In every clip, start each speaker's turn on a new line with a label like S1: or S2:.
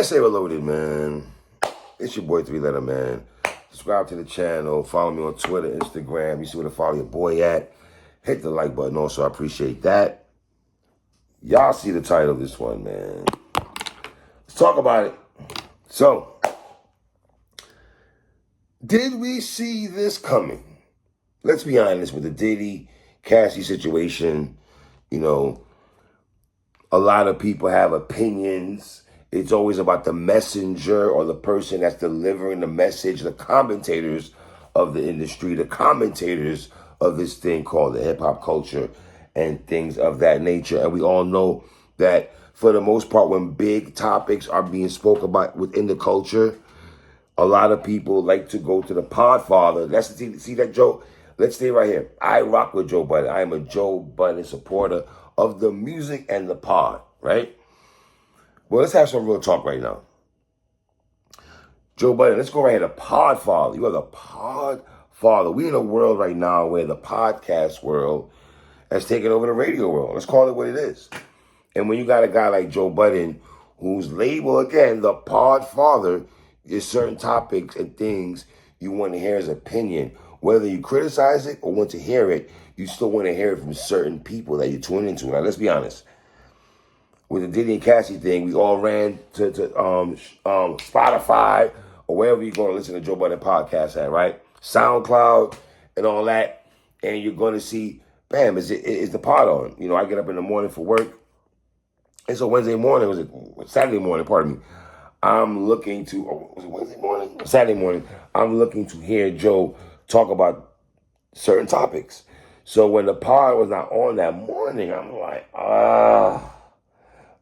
S1: PSA Reloaded, man. It's your boy 3-Letter Man. Subscribe to the channel. Follow me on Twitter, Instagram. You see where to follow your boy at. Hit the like button also. I appreciate that. Y'all see the title of this one, man. Let's talk about it. So, did we see this coming? Let's be honest with the Diddy, Cassie situation. You know, a lot of people have opinions. It's always about the messenger or the person that's delivering the message, the commentators of the industry, the commentators of this thing called the hip-hop culture and things of that nature. And we all know that for the most part, when big topics are being spoke about within the culture, a lot of people like to go to the podfather. Let's see that, Joe? Let's stay right here. I rock with Joe Budden. I am a Joe Budden supporter of the music and the pod, right? Well, let's have some real talk right now. Joe Budden, let's go right here. The podfather. You are the podfather. We in a world right now where the podcast world has taken over the radio world. Let's call it what it is. And when you got a guy like Joe Budden, whose label, again, the podfather, is certain topics and things you want to hear his opinion. Whether you criticize it or want to hear it, you still want to hear it from certain people that you tune into. Now, let's be honest. With the Diddy and Cassie thing, we all ran to Spotify or wherever you're going to listen to Joe Budden podcast at, right? SoundCloud and all that. And you're going to see, bam, is the pod on. You know, I get up in the morning for work. It's a Wednesday morning. Was it Saturday morning, pardon me. I'm looking to, was it Wednesday morning? Saturday morning. I'm looking to hear Joe talk about certain topics. So when the pod was not on that morning, I'm like,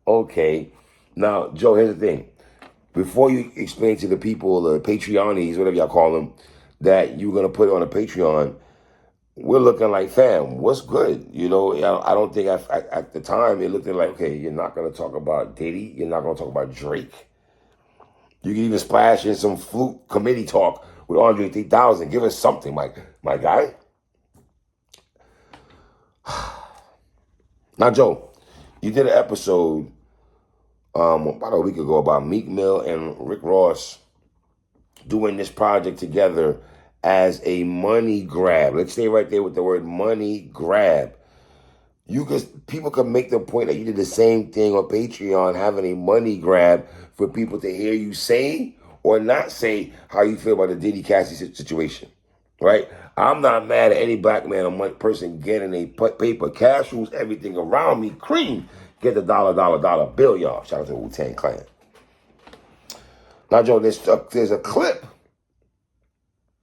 S1: okay. Now, Joe, here's the thing. Before you explain to the people, the Patreonies, whatever y'all call them, that you're going to put it on a Patreon, we're looking like, fam, what's good? You know, I don't think at the time it looked like, okay, you're not going to talk about Diddy. You're not going to talk about Drake. You can even splash in some flute committee talk with Andre 3000. Give us something, my guy. Now, Joe, you did an episode about a week ago about Meek Mill and Rick Ross doing this project together as a money grab. Let's stay right there with the word money grab. People can make the point that you did the same thing on Patreon, having a money grab for people to hear you say or not say how you feel about the Diddy Cassie situation, right? I'm not mad at any black man or person getting a paper. Cash rules everything around me. Cream. Get the dollar bill, y'all. Shout out to the Wu-Tang Clan. Now, Joe, there's a clip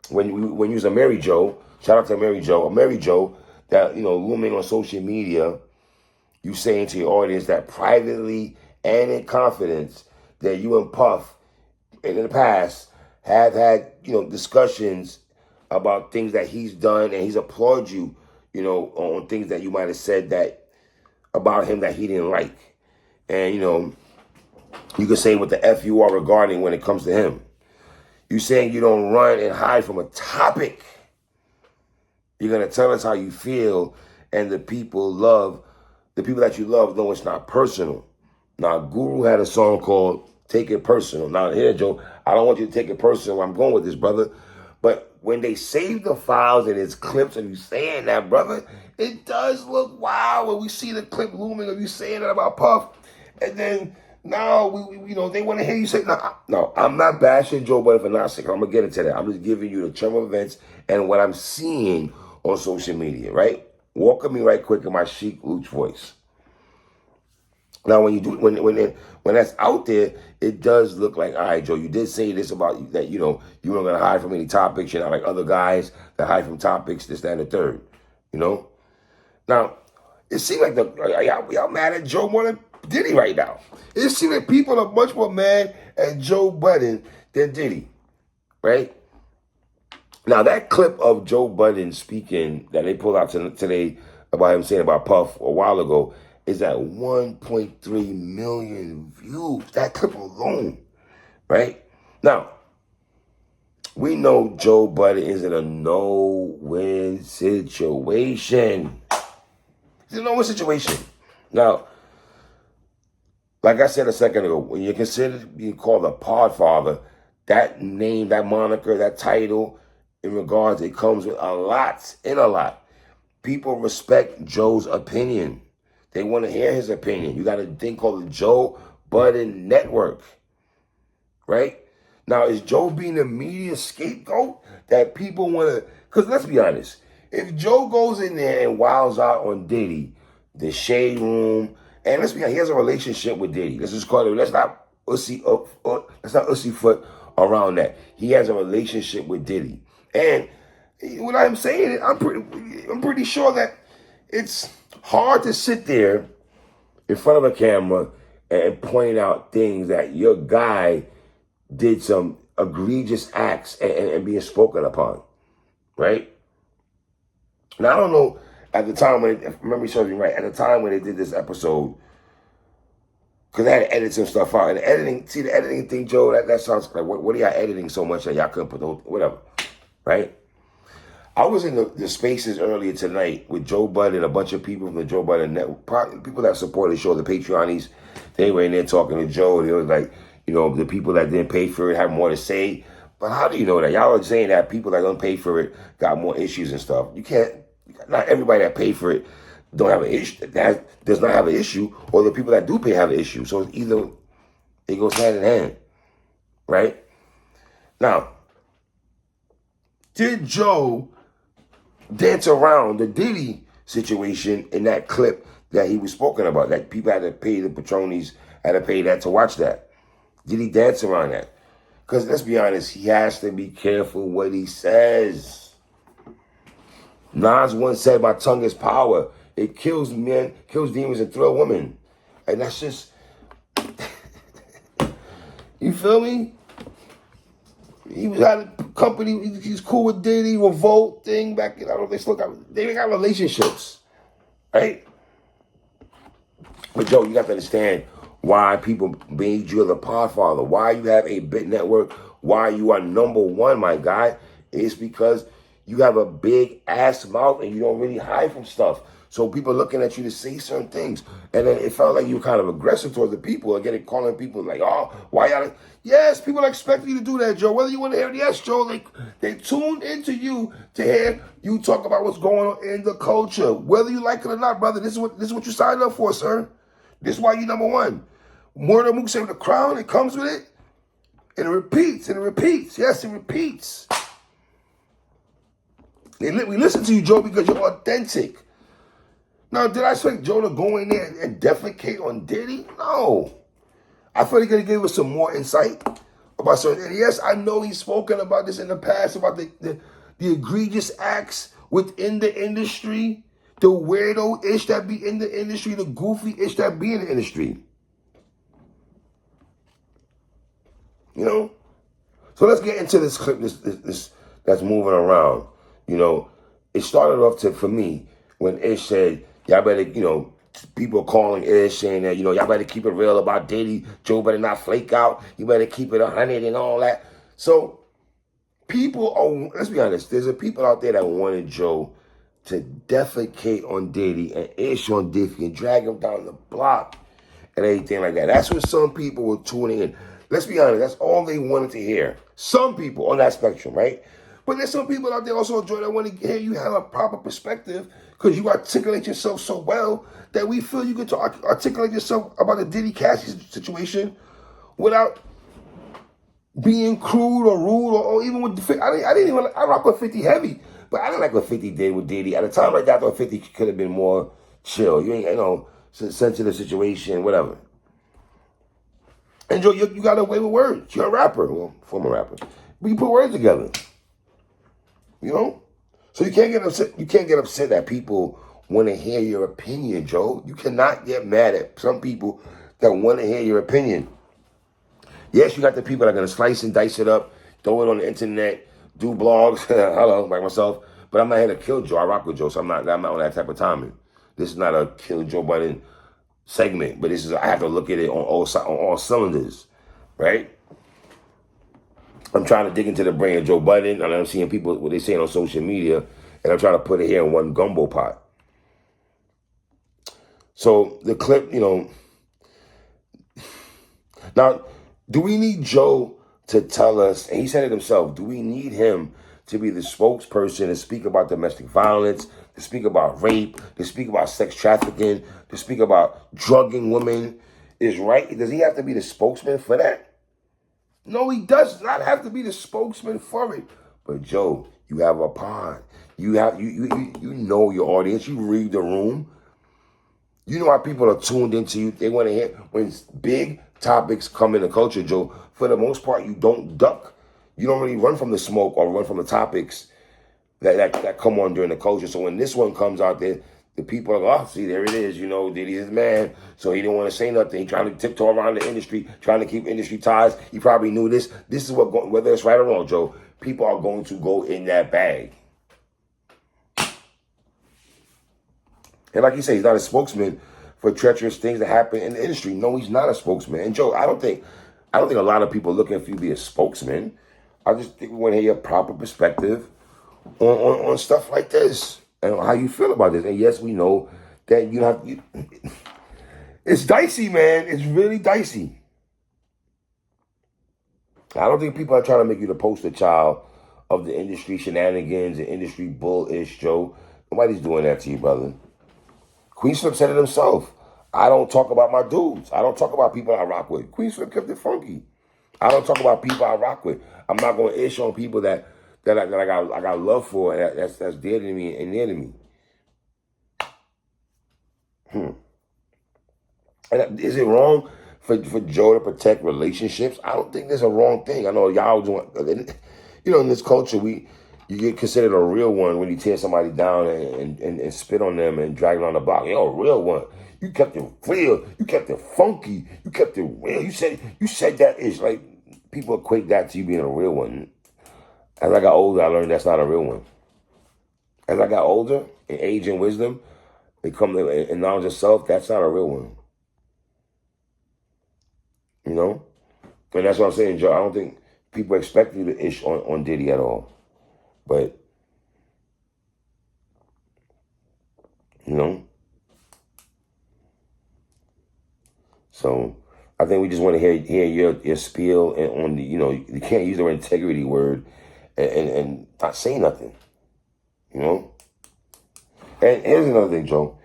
S1: when you use a Mary Joe. Shout out to Mary Joe that, you know, looming on social media. You saying to your audience that privately and in confidence that you and Puff in the past have had, you know, discussions about things that he's done, and he's applauded you, you know, on things that you might have said that about him that he didn't like. And, you know, you can say what the F you are regarding when it comes to him. You saying you don't run and hide from a topic. You're going to tell us how you feel, and the people that you love know it's not personal. Now, Guru had a song called Take It Personal. Now, here, Joe, I don't want you to take it personal. I'm going with this, brother. But when they save the files and it's clips of you saying that, brother, it does look wild when we see the clip looming of you saying that about Puff. And then now, we you know, they want to hear you say, no, I'm not bashing Joe Budden for not saying. I'm going to get into that. I'm just giving you the term of events and what I'm seeing on social media, right? Walk with me right quick in my chic Luch voice. Now, when you do, when that's out there, it does look like, all right, Joe, you did say this about that, you know, you weren't going to hide from any topics. You're not like other guys that hide from topics, this, that, and the third, you know? Now, it seems like y'all mad at Joe more than Diddy right now. It seems like people are much more mad at Joe Budden than Diddy, right? Now, that clip of Joe Budden speaking that they pulled out today about him saying about Puff a while ago is at 1.3 million views. That clip alone, right? Now, we know Joe Budden is in a no-win situation. It's a no-win situation. Now, Like I said a second ago, when you're considered being called a podfather, that name, that moniker, that title, in regards, it comes with a lot. People respect Joe's opinion. They want to hear his opinion. You got a thing called the Joe Budden Network, right? Now, is Joe being a media scapegoat that people want to? Because let's be honest, if Joe goes in there and wilds out on Diddy, the shade room, and let's be honest, he has a relationship with Diddy. Let's just call it. Let's not ussy foot around that. He has a relationship with Diddy, and when I'm saying it, I'm pretty sure that it's hard to sit there in front of a camera and point out things that your guy did some egregious acts and being spoken upon, right? Now, I don't know, at the time when, if memory serves me right, at the time when they did this episode, because they had to edit some stuff out. And the editing thing, Joe, that sounds like, what are y'all editing so much that y'all couldn't put those, whatever, right? I was in the spaces earlier tonight with Joe Budden and a bunch of people from the Joe Budden Network, people that support the show, the Patreonies. They were in there talking to Joe. They was like, the people that didn't pay for it have more to say. But how do you know that? Y'all are saying that people that don't pay for it got more issues and stuff. You can't, not everybody that paid for it don't have an issue, that does not have an issue, or the people that do pay have an issue. So it's either, it goes hand in hand, right? Now, did Joe dance around the Diddy situation in that clip that he was spoken about, that people had to pay, the patronies had to pay that to watch that? Did he dance around that? Because let's be honest, he has to be careful what he says. Nas once said, "My tongue is power. It kills men, kills demons, and thrill women." And that's just, you feel me? He was at a company, he's cool with Diddy, Revolt thing back in, I don't know if they still got, they got relationships, right? But Joe, you got to understand why people made you the podfather, why you have a big network, why you are number one, my guy. It's because you have a big ass mouth and you don't really hide from stuff. So people are looking at you to say certain things. And then it felt like you were kind of aggressive towards the people, again, calling people like, oh, why y'all? Yes, people expect you to do that, Joe. Whether you want to hear it, yes, Joe, they tuned into you to hear you talk about what's going on in the culture. Whether you like it or not, brother, this is what you signed up for, sir. This is why you number one. Murder Mook said the crown, it comes with it. And it repeats, and it repeats. Yes, it repeats. We listen to you, Joe, because you're authentic. Now, did I expect Joe to go in there and defecate on Diddy? No. I feel he could have given us some more insight about certain. And yes, I know he's spoken about this in the past, about the egregious acts within the industry, the weirdo-ish that be in the industry, the goofy-ish that be in the industry. So let's get into this clip, this that's moving around. It started off for me when Ish said, y'all better, people calling Ish saying that, y'all better keep it real about Diddy. Joe better not flake out. You better keep it 100 and all that. So people are, let's be honest, there's people out there that wanted Joe to defecate on Diddy and Ish on Diddy and drag him down the block and everything like that. That's what some people were tuning in. Let's be honest, that's all they wanted to hear. Some people on that spectrum, right? But there's some people out there also, Joy, that want to hear you have a proper perspective because you articulate yourself so well that we feel you get to articulate yourself about the Diddy Cassie situation without being crude or rude or even with the I rock with 50 heavy, but I didn't like what 50 did with Diddy. At the time like that, I thought 50 could have been more chill. You ain't, sensitive situation, whatever. And Joe, you got a way with words. You're a rapper, well, former rapper. But you put words together. So you can't get upset. You can't get upset that people want to hear your opinion, Joe. You cannot get mad at some people that want to hear your opinion. Yes, you got the people that are going to slice and dice it up, throw it on the internet, do blogs, hello, like myself. But I'm not here to kill Joe. I rock with Joe, so I'm not on that type of timing. This is not a kill Joe Budden segment, but I have to look at it on all cylinders, right? I'm trying to dig into the brain of Joe Budden, and I'm seeing people, what they're saying on social media, and I'm trying to put it here in one gumbo pot. So the clip, Now, do we need Joe to tell us, and he said it himself, do we need him to be the spokesperson to speak about domestic violence, to speak about rape, to speak about sex trafficking, to speak about drugging women? Does he have to be the spokesman for that? No, he does not have to be the spokesman for it. But Joe, you have a pod. You know your audience. You read the room. You know how people are tuned into you. They want to hear when big topics come into culture, Joe. For the most part, you don't duck. You don't really run from the smoke or run from the topics that come on during the culture. So when this one comes out there, the people are like, oh, see, there it is. You know, Diddy is man. So he didn't want to say nothing. He trying to tiptoe around the industry, trying to keep industry ties. He probably knew this. This is whether it's right or wrong, Joe, people are going to go in that bag. And like you say, he's not a spokesman for treacherous things that happen in the industry. No, he's not a spokesman. And Joe, I don't think a lot of people are looking for you to be a spokesman. I just think we want to hear your proper perspective on stuff like this and how you feel about this. And yes, we know that it's dicey, man. It's really dicey. I don't think people are trying to make you the poster child of the industry shenanigans and industry bullish, Joe. Nobody's doing that to you, brother. Queen Slip said it himself. I don't talk about my dudes. I don't talk about people I rock with. Queen Slip kept it funky. I don't talk about people I rock with. I'm not going to ish on people that I got love for and that's dear to me and near to me. And is it wrong for Joe to protect relationships? I don't think there's a wrong thing. I know y'all doing, in this culture, you get considered a real one when you tear somebody down and spit on them and drag them on the block. You're a real one. You kept it real. You kept it funky. You kept it real. You said that is like people equate that to you being a real one. As I got older, I learned that's not a real one. As I got older, in age and wisdom, they come in knowledge of self, that's not a real one. You know? And that's what I'm saying, Joe. I don't think people expect you to ish on Diddy at all. But, so I think we just want to hear your spiel and on the, you can't use the integrity word and not say nothing, And here's another thing, Joe.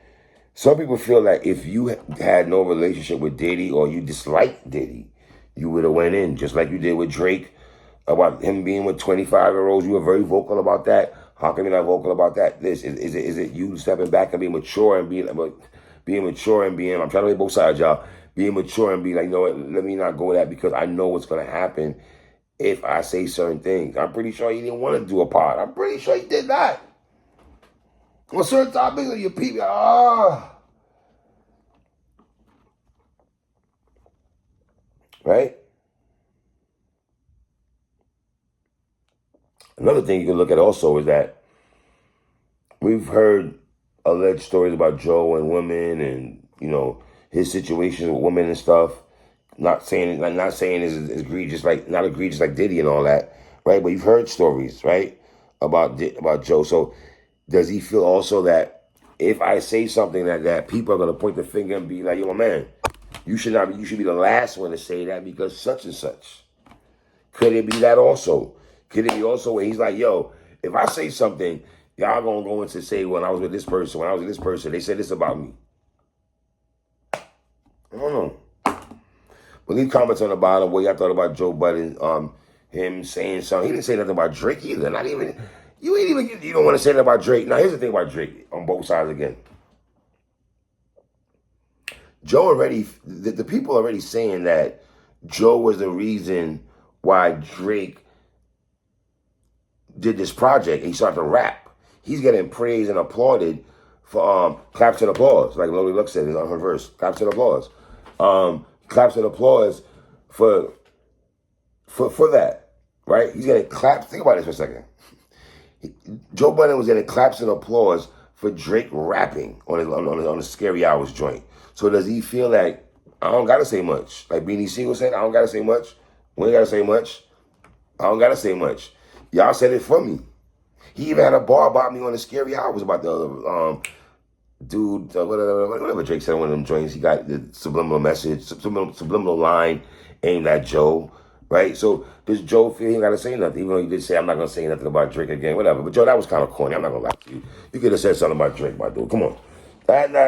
S1: Some people feel like if you had no relationship with Diddy or you disliked Diddy, you would have went in, just like you did with Drake, about him being with 25-year-olds. You were very vocal about that. How come you're not vocal about that? Is it you stepping back and being mature and being mature and being, I'm trying to make both sides, y'all, being mature and be like, let me not go that because I know what's going to happen if I say certain things. I'm pretty sure he didn't want to do a pod. I'm pretty sure he did not. On certain topics, your people, right? Another thing you can look at also is that we've heard alleged stories about Joe and women and, his situations with women and stuff. Not saying it's egregious, not egregious like Diddy and all that, right? But you've heard stories, right, about Joe. So does he feel also that if I say something that people are going to point the finger and be like, yo, man, you should be the last one to say that because such and such? Could it be that also? Could it be also where he's like, yo, if I say something, y'all going to go into say when I was with this person, they said this about me. I don't know. But leave comments on the bottom what y'all thought about Joe Budden, him saying something. He didn't say nothing about Drake either. Not even, you don't want to say that about Drake. Now, here's the thing about Drake on both sides again. Joe the people already saying that Joe was the reason why Drake did this project. He started to rap. He's getting praised and applauded for claps and applause, like Lily Luck said in her verse. Claps and applause. Claps and applause for that, right? He's getting claps. Think about this for a second. Joe Budden was getting claps and applause for Drake rapping on the Scary Hours joint. So does he feel like, I don't got to say much? Like Beanie Siegel said, I don't got to say much. We ain't got to say much. I don't got to say much. Y'all said it for me. He even had a bar about me on the Scary Hours about the whatever Drake said on one of them joints. He got the subliminal message, subliminal line aimed at Joe, right? So does Joe feel he ain't got to say nothing, even though he did say, I'm not going to say nothing about Drake again, whatever. But Joe, that was kind of corny. I'm not going to lie to you. You could have said something about Drake, my dude. Come on.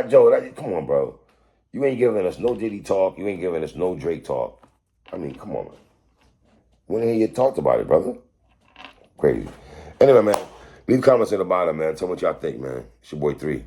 S1: Joe, come on, bro. You ain't giving us no Diddy talk. You ain't giving us no Drake talk. I mean, come on, man. When the hell you talked about it, brother? Crazy. Anyway, man, leave comments in the bottom, man. Tell me what y'all think, man. It's your boy 3.